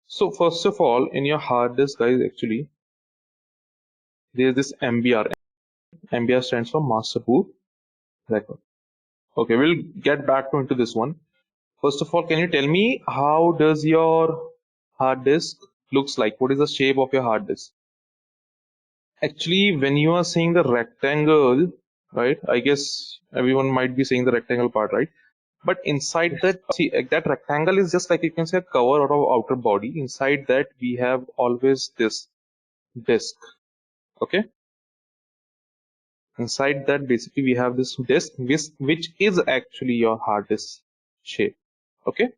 So first of all, in your hard disk, guys, actually, there's this MBR. MBR stands for master boot record. Okay, we'll get back into this one. First of all, can you tell me how does your hard disk looks like? What is the shape of your hard disk? Actually, when you are saying the rectangle, right? I guess everyone might be saying the rectangle part, right? But inside that, see, that rectangle is just like you can say a cover or a outer body. Inside that, we have always this disk. Okay. Inside that, basically, we have this disk, which is actually your hard disk shape. Okay.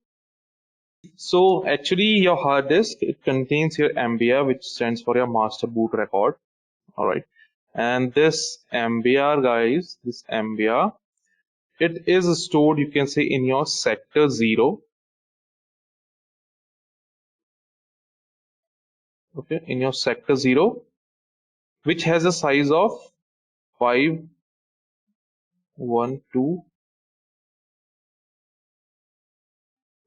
So actually, your hard disk, it contains your MBR, which stands for your master boot record. All right. And this MBR, guys, this MBR, it is stored, you can say, in your sector 0. Okay, in your sector 0, which has a size of 512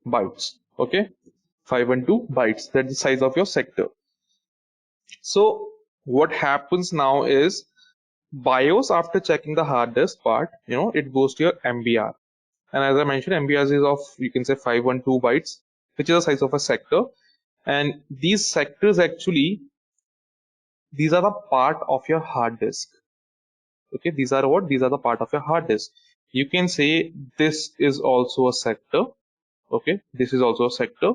bytes. Okay, 512 bytes. That's the size of your sector. So what happens now is BIOS, after checking the hard disk part, it goes to your MBR. And as I mentioned, MBR is of, you can say, 512 bytes, which is the size of a sector. And these sectors actually, these are the part of your hard disk. Okay, these are what? These are the part of your hard disk. You can say this is also a sector. Okay, this is also a sector.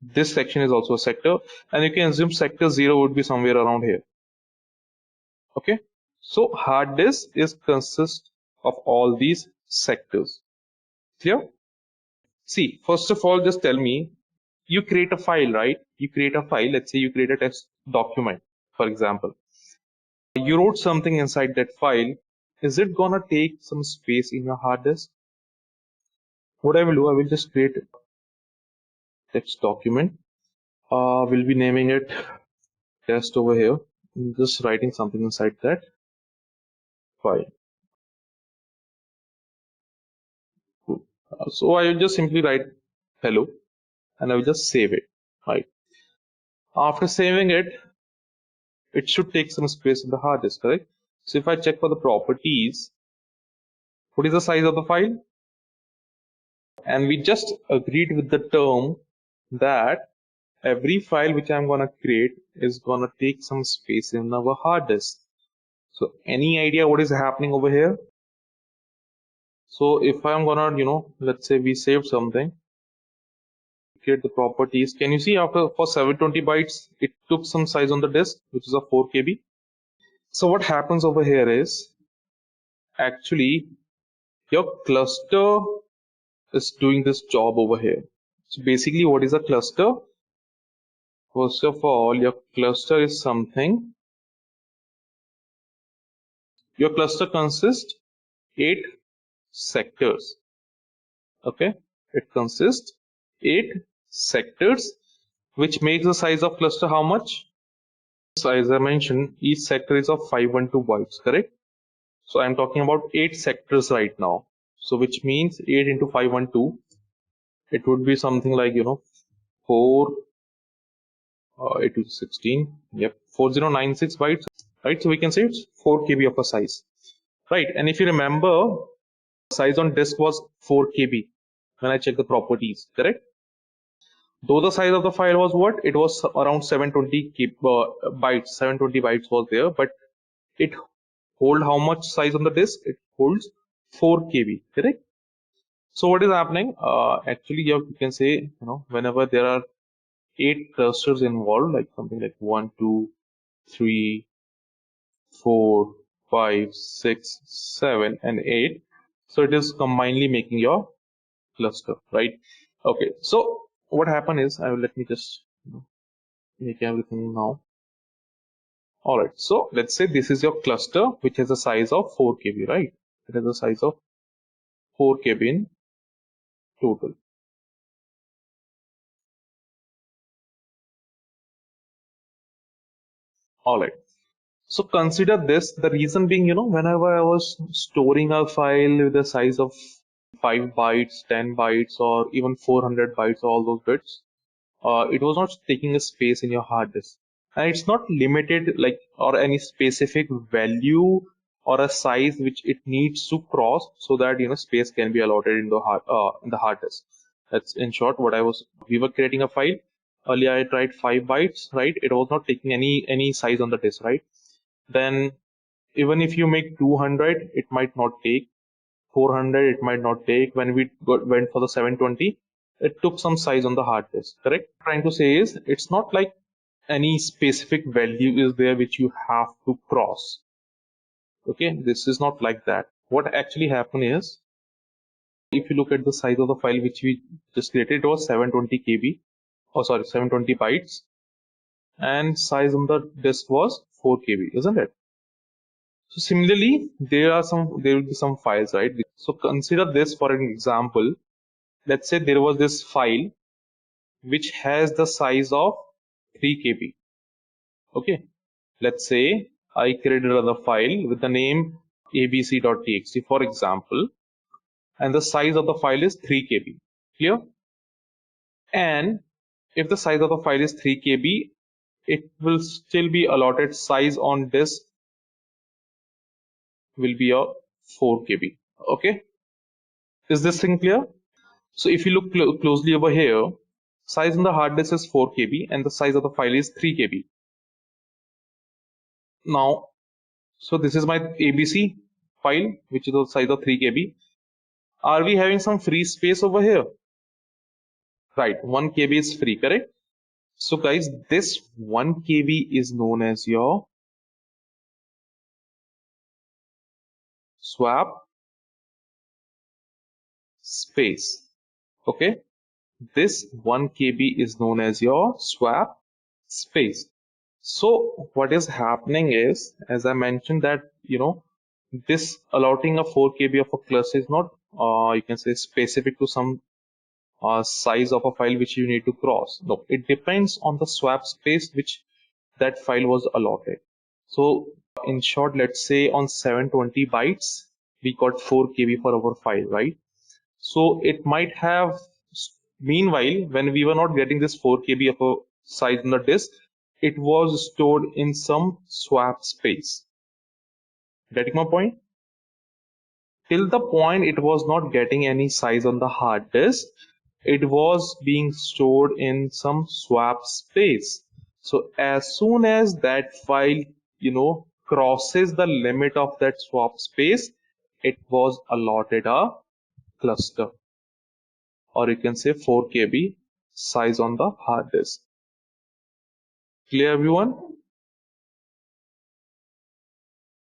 This section is also a sector, and you can assume sector 0 would be somewhere around here. Okay, so hard disk is consist of all these sectors. Clear? See, first of all, just tell me, you create a file, right? You create a file. Let's say you create a text document, for example. You wrote something inside that file. Is it gonna take some space in your hard disk? What I will do, I will just create a text document. We'll be naming it test over here. I'm just writing something inside that file. Cool. So I will just simply write hello, and I will just save it. Right. After saving it, it should take some space in the hard disk, correct? So if I check for the properties, what is the size of the file? And we just agreed with the term that every file which I'm gonna create is gonna take some space in our hard disk. So any idea what is happening over here? So if I'm gonna, let's say we saved something, create the properties. Can you see after for 720 bytes, it took some size on the disk, which is a 4 KB. So what happens over here is actually your cluster is doing this job over here. So basically, what is a cluster? First of all, your cluster is something. Your cluster consists 8 sectors. Okay, it consists 8 sectors, which makes the size of cluster how much? So as I mentioned, each sector is of 512 bytes, correct? So I'm talking about 8 sectors right now. So which means 8 into 512, it would be something like 4 8 to 16, yep, 4096 bytes, right? So we can say it's 4 KB of a size, right? And if you remember, size on disk was 4 KB when I checked the properties, correct? Though the size of the file was what? It was around 720 bytes, 720 bytes was there, but it hold how much size on the disk? It holds 4 KB, correct? So what is happening? Actually, you can say, whenever there are 8 clusters involved, like something like 1, 2, 3, 4, 5, 6, 7, and 8. So it is combinedly making your cluster, right? Okay, so what happened is, let me just make everything now. All right, so let's say this is your cluster, which has a size of 4 KB, right? It has a size of 4 KB in total. All right. So consider this, the reason being, whenever I was storing a file with a size of 5 bytes, 10 bytes, or even 400 bytes, all those bits, it was not taking a space in your hard disk, and it's not limited like or any specific value or a size which it needs to cross so that space can be allotted in the hard disk. That's in short what we were creating a file. Earlier I tried 5 bytes, right? It was not taking any size on the disk, right? Then even if you make 200, it might not take. 400, it might not take. When we went for the 720, it took some size on the hard disk, correct? What I'm trying to say is it's not like any specific value is there which you have to cross. Okay, this is not like that. What actually happened is, if you look at the size of the file which we just created, it was 720 KB, oh sorry, 720 bytes, and size on the disk was 4 KB, isn't it? So similarly, there will be some files, right? So consider this for an example. Let's say there was this file which has the size of 3 KB. Okay, let's say I created another file with the name abc.txt, for example, and the size of the file is 3 KB. Clear? And if the size of the file is 3 KB, it will still be allotted size on disk will be a 4 KB. Okay, is this thing clear? So if you look closely over here, size on the hard disk is 4 KB and the size of the file is 3 KB. Now, so this is my ABC file, which is the size of 3 KB. Are we having some free space over here? Right, 1 KB is free, correct? So guys, this 1 KB is known as your swap space. Okay, this 1 KB is known as your swap space. So what is happening is, as I mentioned, that this allotting a 4 KB of a cluster is not you can say specific to some size of a file which you need to cross. No, it depends on the swap space which that file was allotted. So in short, let's say on 720 bytes we got 4 KB for our file, right? So it might have, meanwhile, when we were not getting this 4 KB of a size on the disk, it was stored in some swap space. Getting my point? Till the point it was not getting any size on the hard disk, it was being stored in some swap space. So as soon as that file, crosses the limit of that swap space, it was allotted a cluster, or you can say 4 KB size on the hard disk. Clear, everyone?